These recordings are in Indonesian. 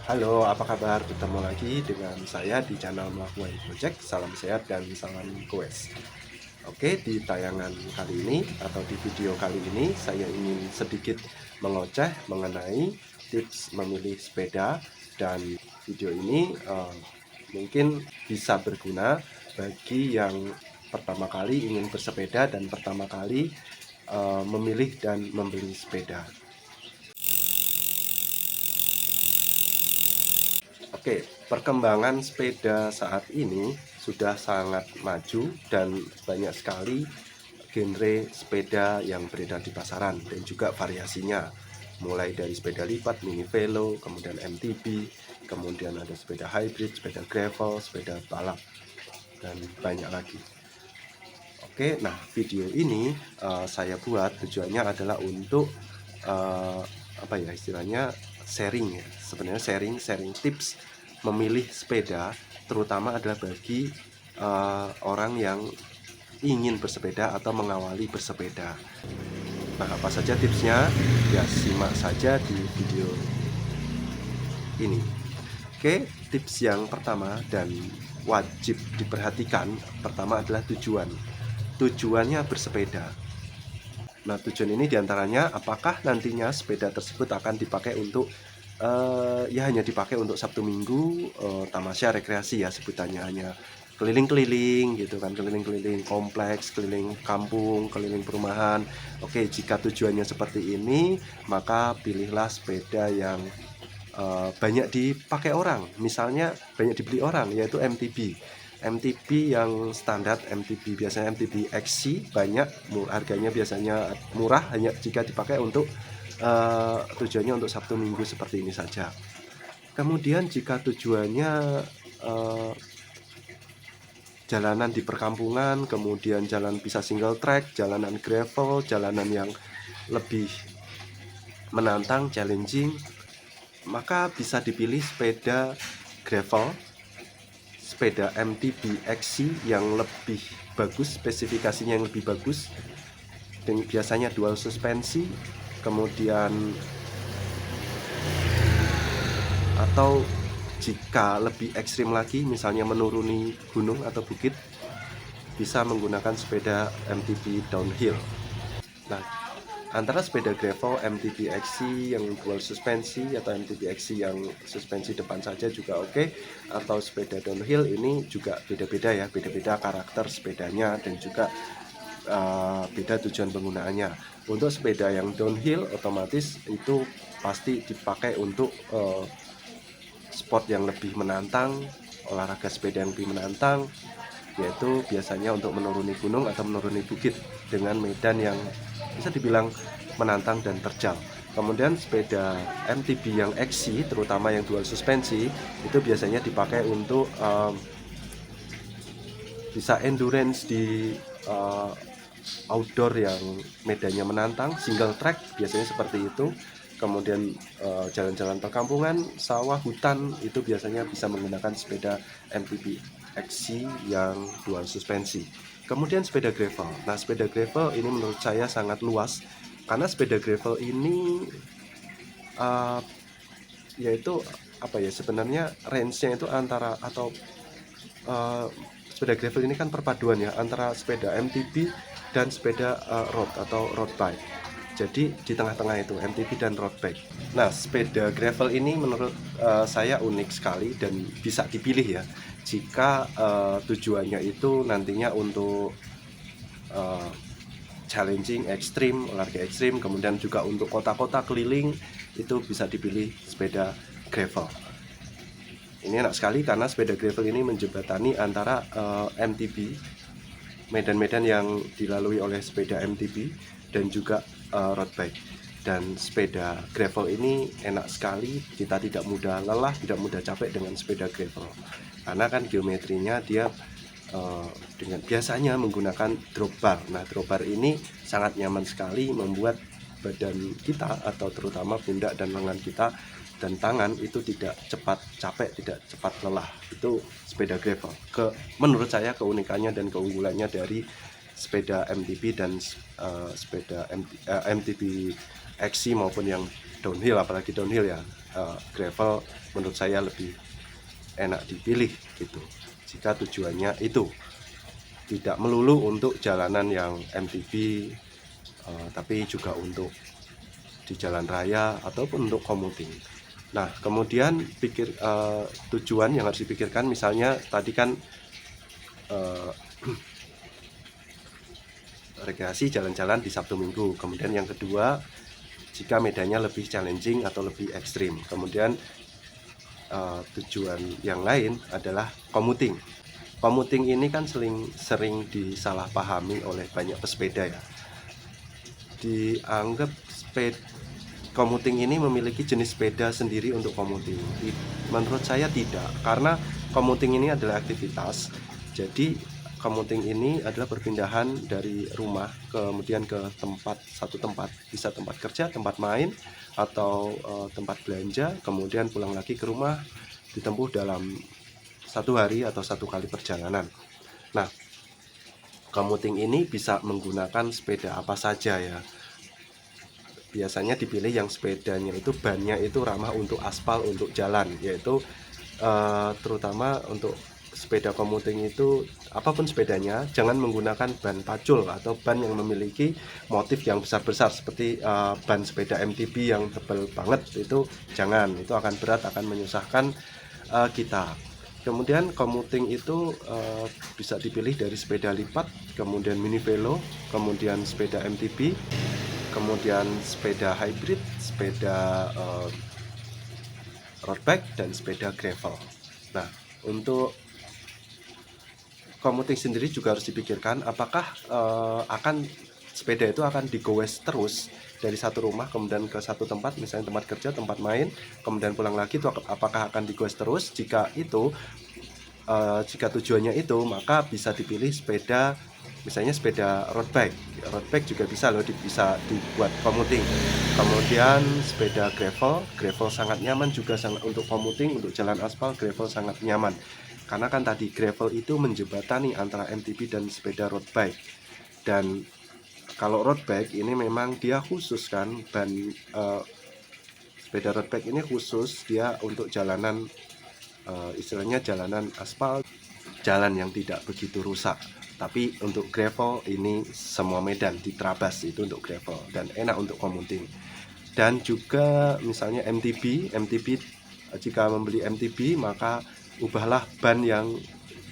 Halo, apa kabar? Bertemu lagi dengan saya di channel Melakukan Project. Salam sehat dan salam goes. Oke, di tayangan kali ini atau di video kali ini saya ingin sedikit mengoceh mengenai tips memilih sepeda, dan video ini mungkin bisa berguna bagi yang pertama kali ingin bersepeda dan pertama kali memilih dan membeli sepeda. Oke, perkembangan sepeda saat ini sudah sangat maju dan banyak sekali genre sepeda yang beredar di pasaran dan juga variasinya. Mulai dari sepeda lipat, mini velo, kemudian MTB, kemudian ada sepeda hybrid, sepeda gravel, sepeda balap, dan banyak lagi. Oke, nah video ini saya buat tujuannya adalah untuk apa ya istilahnya, sharing ya. Sebenarnya sharing tips memilih sepeda, terutama adalah bagi orang yang ingin bersepeda atau mengawali bersepeda. Nah, apa saja tipsnya? Ya, simak saja di video ini. Oke, tips yang pertama dan wajib diperhatikan pertama adalah tujuannya bersepeda. Nah, tujuan ini diantaranya apakah nantinya sepeda tersebut akan dipakai untuk ya hanya dipakai untuk Sabtu Minggu, tamasya rekreasi ya sebutannya, hanya keliling-keliling gitu kan, keliling-keliling kompleks, keliling kampung, keliling perumahan. Oke, jika tujuannya seperti ini, maka pilihlah sepeda yang banyak dipakai orang, misalnya banyak dibeli orang, yaitu MTB yang standar. MTB biasanya MTB XC banyak, harganya biasanya murah hanya jika dipakai untuk tujuannya untuk Sabtu Minggu seperti ini saja. Kemudian jika tujuannya jalanan di perkampungan, kemudian jalan bisa single track, jalanan gravel, jalanan yang lebih menantang, challenging, maka bisa dipilih sepeda gravel, sepeda MTB XC yang lebih bagus, spesifikasinya yang lebih bagus, dan biasanya dual suspensi. Kemudian atau jika lebih ekstrim lagi, misalnya menuruni gunung atau bukit, bisa menggunakan sepeda MTB downhill. Nah, antara sepeda gravel MTB XC yang dual suspensi atau MTB XC yang suspensi depan saja juga oke, atau sepeda downhill ini juga beda-beda ya, beda-beda karakter sepedanya dan juga beda tujuan penggunaannya. Untuk sepeda yang downhill otomatis itu pasti dipakai untuk sport yang lebih menantang, olahraga sepeda yang lebih menantang, yaitu biasanya untuk menuruni gunung atau menuruni bukit dengan medan yang bisa dibilang menantang dan terjal. Kemudian sepeda MTB yang XC, terutama yang dual suspensi, itu biasanya dipakai untuk bisa endurance di outdoor yang medannya menantang, single track biasanya seperti itu. Kemudian jalan-jalan perkampungan, sawah, hutan itu biasanya bisa menggunakan sepeda MTB XC yang dual suspensi. Kemudian sepeda gravel. Nah, sepeda gravel ini menurut saya sangat luas karena sepeda gravel ini yaitu apa ya, sebenarnya range-nya itu antara atau sepeda gravel ini kan perpaduan ya antara sepeda MTB dan sepeda road atau road bike. Jadi di tengah-tengah itu MTB dan road bike. Nah, sepeda gravel ini menurut saya unik sekali dan bisa dipilih ya jika tujuannya itu nantinya untuk challenging, ekstrim, olahraga ekstrim, kemudian juga untuk kota-kota keliling, itu bisa dipilih sepeda gravel. Ini enak sekali karena sepeda gravel ini menjembatani antara MTB, medan-medan yang dilalui oleh sepeda MTB, dan juga road bike. Dan sepeda gravel ini enak sekali, kita tidak mudah lelah, tidak mudah capek dengan sepeda gravel. Karena kan geometrinya dia dengan biasanya menggunakan drop bar. Nah, drop bar ini sangat nyaman sekali, membuat badan kita atau terutama pundak dan lengan kita dan tangan itu tidak cepat capek, tidak cepat lelah. Itu sepeda gravel. Menurut saya keunikannya dan keunggulannya dari sepeda MTB dan sepeda MTB XC maupun yang downhill, apalagi downhill ya, gravel menurut saya lebih enak dipilih gitu, jika tujuannya itu tidak melulu untuk jalanan yang MTB, tapi juga untuk di jalan raya ataupun untuk commuting. Nah, kemudian tujuan yang harus dipikirkan, misalnya tadi kan rekreasi jalan-jalan di Sabtu Minggu. Kemudian yang kedua, jika medannya lebih challenging atau lebih ekstrim. Kemudian tujuan yang lain adalah commuting. Commuting ini kan sering disalahpahami oleh banyak pesepeda ya. Dianggap commuting ini memiliki jenis sepeda sendiri untuk commuting. Menurut saya tidak, karena commuting ini adalah aktivitas. Jadi commuting ini adalah perpindahan dari rumah kemudian ke satu tempat, bisa tempat kerja, tempat main, atau tempat belanja, kemudian pulang lagi ke rumah, ditempuh dalam 1 hari atau 1 kali perjalanan. Nah, commuting ini bisa menggunakan sepeda apa saja ya. Biasanya dipilih yang sepedanya itu bannya itu ramah untuk aspal, untuk jalan, yaitu terutama untuk sepeda commuting itu, apapun sepedanya jangan menggunakan ban pacul atau ban yang memiliki motif yang besar-besar seperti ban sepeda MTB yang tebal banget, itu jangan, itu akan berat, akan menyusahkan kita. Kemudian commuting itu bisa dipilih dari sepeda lipat, kemudian mini velo, kemudian sepeda MTB, kemudian sepeda hybrid, sepeda road bike, dan sepeda gravel. Nah, untuk commuting sendiri juga harus dipikirkan apakah sepeda itu akan digoes terus dari satu rumah kemudian ke satu tempat, misalnya tempat kerja, tempat main, kemudian pulang lagi, itu apakah akan digoes terus. Jika tujuannya itu, maka bisa dipilih sepeda, misalnya sepeda road bike. Road bike juga bisa loh, bisa dibuat commuting. Kemudian sepeda gravel sangat nyaman juga, untuk commuting, untuk jalan aspal gravel sangat nyaman. Karena kan tadi gravel itu menjembatani antara MTB dan sepeda road bike. Dan kalau road bike ini memang dia khusus kan, sepeda road bike ini khusus dia untuk jalanan, istilahnya jalanan aspal, jalan yang tidak begitu rusak. Tapi untuk gravel ini semua medan diterabas, itu untuk gravel dan enak untuk commuting. Dan juga misalnya MTB, jika membeli MTB maka ubahlah ban yang,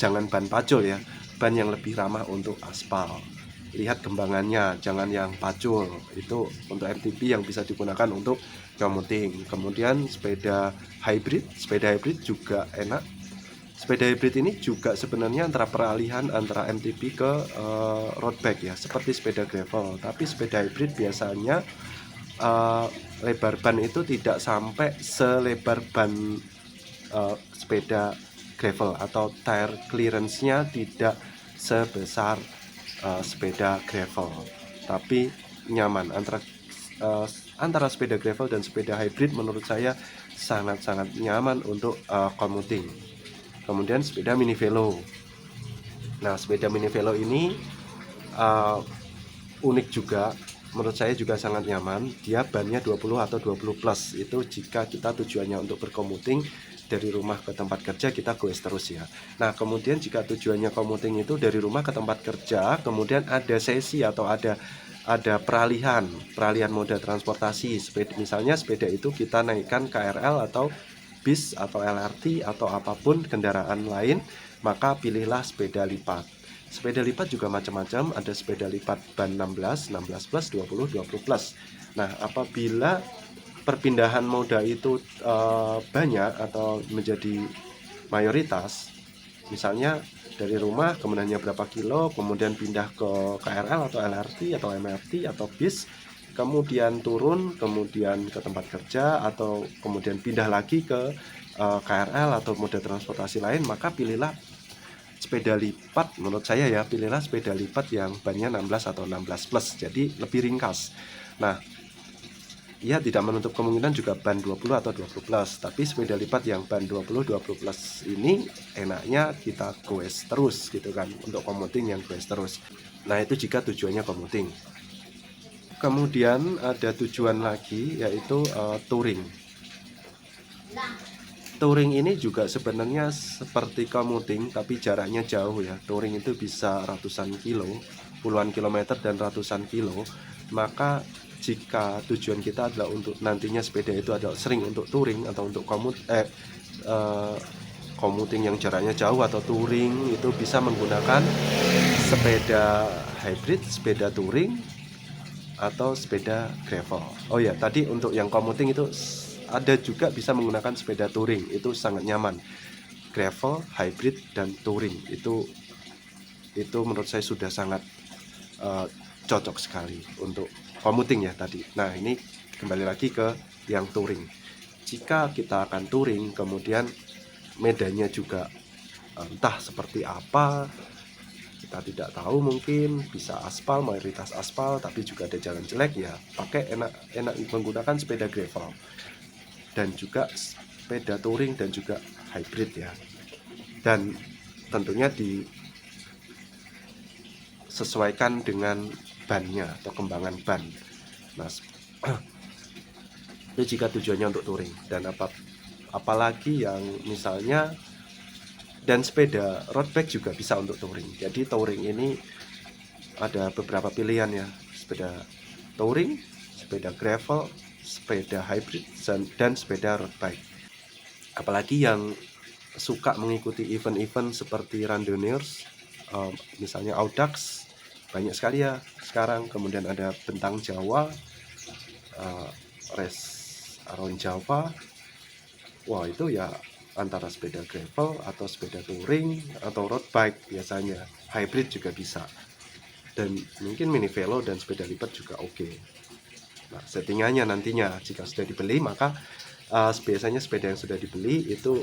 jangan ban pacul ya, ban yang lebih ramah untuk aspal. Lihat gembangannya, jangan yang pacul. Itu untuk MTB yang bisa digunakan untuk commuting. Kemudian sepeda hybrid juga enak. Sepeda hybrid ini juga sebenarnya antara peralihan antara MTB ke road bike ya, seperti sepeda gravel. Tapi sepeda hybrid biasanya lebar ban itu tidak sampai selebar ban sepeda gravel, atau tire clearance-nya tidak sebesar sepeda gravel, tapi nyaman. Antara sepeda gravel dan sepeda hybrid menurut saya sangat-sangat nyaman untuk commuting. Kemudian sepeda mini velo. Nah, sepeda mini velo ini unik juga, menurut saya juga sangat nyaman. Dia bannya 20 atau 20 plus, itu jika kita tujuannya untuk bercommuting dari rumah ke tempat kerja, kita goes terus ya. Nah, kemudian jika tujuannya commuting itu dari rumah ke tempat kerja, kemudian ada sesi atau ada peralihan moda transportasi. Misalnya sepeda itu kita naikkan KRL atau bis atau LRT atau apapun kendaraan lain, maka pilihlah sepeda lipat. Sepeda lipat juga macam-macam, ada sepeda lipat ban 16 plus, 20 plus. Nah, apabila perpindahan moda itu banyak atau menjadi mayoritas, misalnya dari rumah kemudiannya berapa kilo, kemudian pindah ke KRL atau LRT atau MRT atau bis, kemudian turun, kemudian ke tempat kerja, atau kemudian pindah lagi ke KRL atau moda transportasi lain, maka pilihlah sepeda lipat. Menurut saya ya, pilihlah sepeda lipat yang bannya 16 atau 16 plus, jadi lebih ringkas. Nah, ia tidak menutup kemungkinan juga ban 20 atau 20 plus, tapi sepeda lipat yang ban 20 plus ini enaknya kita goes terus gitu kan, untuk commuting yang goes terus. Nah, itu jika tujuannya commuting. Kemudian ada tujuan lagi, yaitu touring. Touring ini juga sebenarnya seperti commuting, tapi jaraknya jauh ya. Touring itu bisa ratusan kilo, puluhan kilometer dan ratusan kilo. Maka jika tujuan kita adalah untuk nantinya sepeda itu adalah sering untuk touring atau untuk commuting yang jaraknya jauh atau touring, itu bisa menggunakan sepeda hybrid, sepeda touring, atau sepeda gravel. Oh ya, tadi untuk yang commuting itu ada juga bisa menggunakan sepeda touring, itu sangat nyaman. Gravel, hybrid, dan touring itu menurut saya sudah sangat cocok sekali untuk commuting ya tadi. Nah, ini kembali lagi ke yang touring. Jika kita akan touring, kemudian medannya juga entah seperti apa, kita tidak tahu, mungkin bisa aspal, mayoritas aspal, tapi juga ada jalan jelek, ya pakai enak menggunakan sepeda gravel dan juga sepeda touring dan juga hybrid ya. Dan tentunya disesuaikan dengan bannya atau kembangan ban. Nah, itu jika tujuannya untuk touring. Dan apalagi yang misalnya, dan sepeda road bike juga bisa untuk touring. Jadi touring ini ada beberapa pilihan ya, sepeda touring, sepeda gravel, sepeda hybrid, dan sepeda road bike. Apalagi yang suka mengikuti event-event seperti Randonneurs, misalnya Audax, banyak sekali ya sekarang. Kemudian ada Bentang Jawa, Race Around Java. Wah, itu ya antara sepeda gravel atau sepeda touring atau road bike, biasanya hybrid juga bisa, dan mungkin mini velo dan sepeda lipat juga oke. Nah, settingannya nantinya jika sudah dibeli, maka biasanya sepeda yang sudah dibeli itu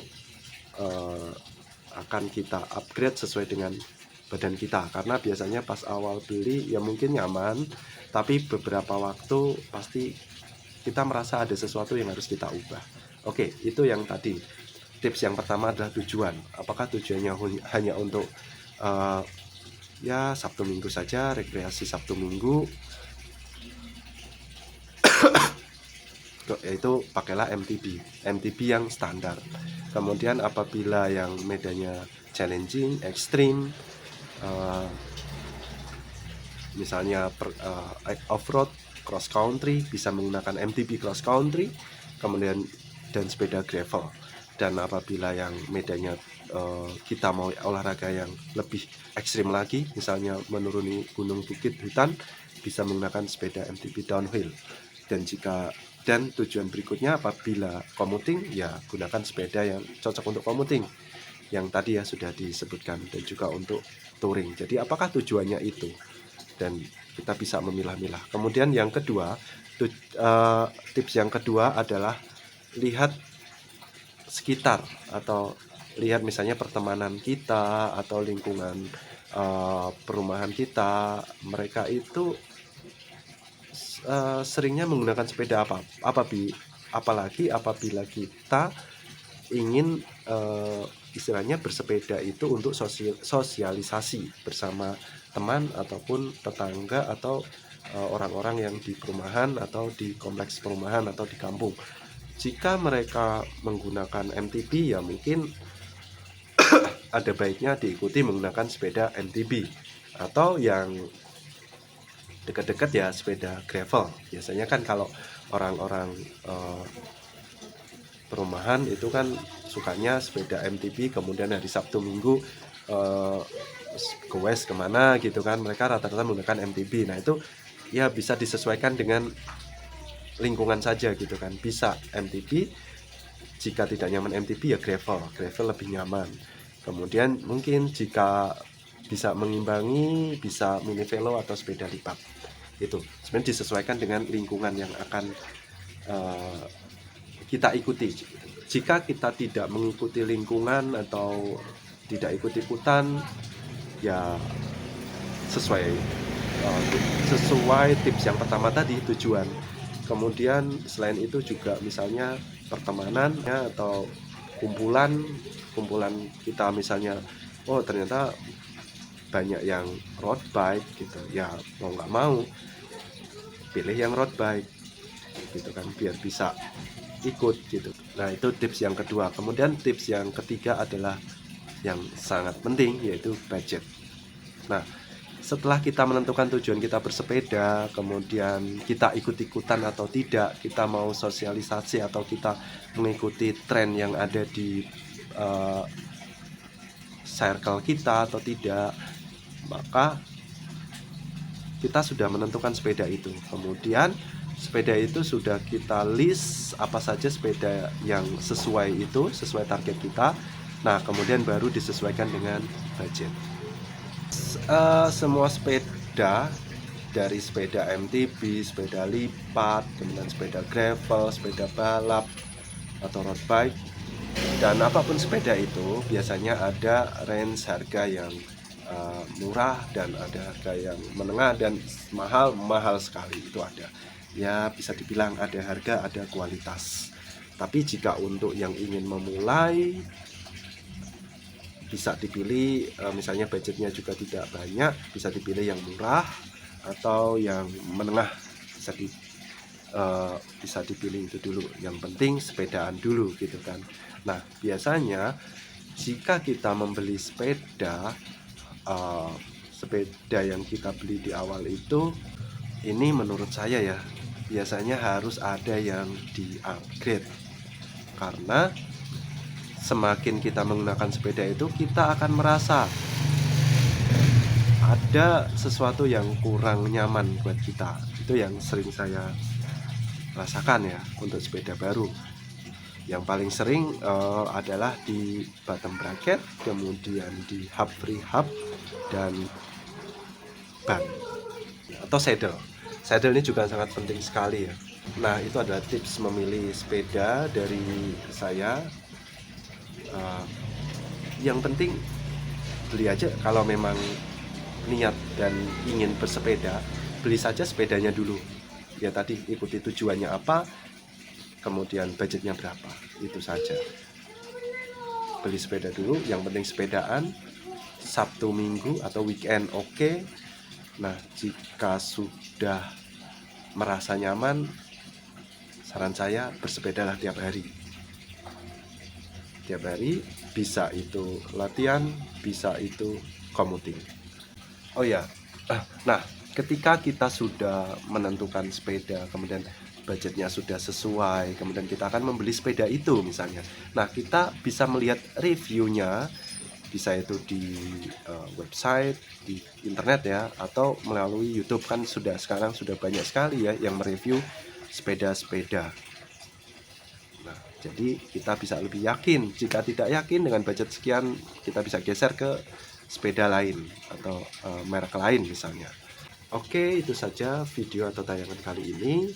akan kita upgrade sesuai dengan badan kita, karena biasanya pas awal beli ya mungkin nyaman, tapi beberapa waktu pasti kita merasa ada sesuatu yang harus kita ubah. Oke, itu yang tadi. Tips yang pertama adalah tujuan. Apakah tujuannya hanya untuk ya Sabtu Minggu saja, rekreasi Sabtu Minggu, yaitu pakailah MTB yang standar. Kemudian apabila yang medannya challenging, ekstrim, misalnya off-road, cross country, bisa menggunakan MTB cross country, kemudian dan sepeda gravel. Dan apabila yang medannya kita mau olahraga yang lebih ekstrim lagi, misalnya menuruni gunung, bukit, hutan, bisa menggunakan sepeda MTB downhill. Dan tujuan berikutnya apabila commuting, ya gunakan sepeda yang cocok untuk commuting, yang tadi ya sudah disebutkan, dan juga untuk touring. Jadi apakah tujuannya itu, dan kita bisa memilah-milah. Kemudian yang kedua, tips yang kedua adalah lihat sekitar, atau lihat misalnya pertemanan kita atau lingkungan perumahan kita, mereka itu seringnya menggunakan sepeda apalagi apabila kita ingin istilahnya bersepeda itu untuk sosialisasi bersama teman ataupun tetangga atau orang-orang yang di perumahan atau di kompleks perumahan atau di kampung. Jika mereka menggunakan MTB, ya mungkin ada baiknya diikuti menggunakan sepeda MTB, atau yang dekat-dekat ya sepeda gravel. Biasanya kan kalau orang-orang perumahan itu kan sukanya sepeda MTB, kemudian hari Sabtu Minggu ke West kemana gitu kan, mereka rata-rata menggunakan MTB. Nah, itu ya bisa disesuaikan dengan lingkungan saja gitu kan. Bisa MTB, jika tidak nyaman MTB ya gravel lebih nyaman. Kemudian mungkin jika bisa mengimbangi, bisa mini velo atau sepeda lipat. Itu sebenarnya disesuaikan dengan lingkungan yang akan kita ikuti. Jika kita tidak mengikuti lingkungan atau tidak ikut-ikutan, ya sesuai tips yang pertama tadi, tujuan. Kemudian selain itu juga misalnya pertemanan ya, atau kumpulan kita, misalnya oh ternyata banyak yang road bike gitu ya, mau nggak mau pilih yang road bike gitu kan, biar bisa ikut gitu. Nah, itu tips yang kedua. Kemudian tips yang ketiga adalah yang sangat penting, yaitu budget. Nah, setelah kita menentukan tujuan kita bersepeda, kemudian kita ikut-ikutan atau tidak, kita mau sosialisasi atau kita mengikuti tren yang ada di circle kita atau tidak, maka kita sudah menentukan sepeda itu. Kemudian sepeda itu sudah kita list apa saja sepeda yang sesuai itu, sesuai target kita. Nah, kemudian baru disesuaikan dengan budget. Semua sepeda, dari sepeda MTB, sepeda lipat, kemudian sepeda gravel, sepeda balap atau road bike, dan apapun sepeda itu biasanya ada range harga yang murah dan ada harga yang menengah dan mahal sekali, itu ada. Ya, bisa dibilang ada harga, ada kualitas. Tapi jika untuk yang ingin memulai, bisa dipilih, misalnya budgetnya juga tidak banyak, bisa dipilih yang murah atau yang menengah, bisa dipilih itu dulu. Yang penting sepedaan dulu gitu kan. Nah, biasanya jika kita membeli sepeda, sepeda yang kita beli di awal itu, ini menurut saya ya, biasanya harus ada yang di-upgrade. Karena semakin kita menggunakan sepeda itu, kita akan merasa ada sesuatu yang kurang nyaman buat kita. Itu yang sering saya rasakan ya untuk sepeda baru. Yang paling sering adalah di bottom bracket, kemudian di hub free hub, dan ban atau saddle. Saddle ini juga sangat penting sekali ya. Nah, itu adalah tips memilih sepeda dari saya. Yang penting beli aja. Kalau memang niat dan ingin bersepeda, beli saja sepedanya dulu. Ya tadi, ikuti tujuannya apa, kemudian budgetnya berapa, itu saja. Beli sepeda dulu, yang penting sepedaan. Sabtu Minggu atau weekend oke. Nah, jika sudah merasa nyaman, saran saya bersepedalah tiap hari. Tiap hari, bisa itu latihan, bisa itu commuting. Oh ya, nah ketika kita sudah menentukan sepeda, kemudian budgetnya sudah sesuai, kemudian kita akan membeli sepeda itu misalnya. Nah, kita bisa melihat reviewnya, bisa itu di website, di internet ya, atau melalui YouTube. Kan sekarang sudah banyak sekali ya yang mereview sepeda-sepeda. Nah, jadi kita bisa lebih yakin. Jika tidak yakin dengan budget sekian, kita bisa geser ke sepeda lain atau merek lain misalnya. Oke, itu saja video atau tayangan kali ini.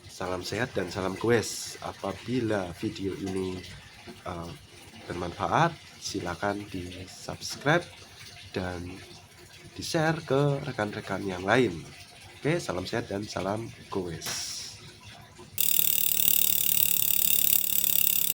Salam sehat dan salam goes. Apabila video ini bermanfaat, silakan di subscribe dan di share ke rekan-rekan yang lain. Oke, salam sehat dan salam goes.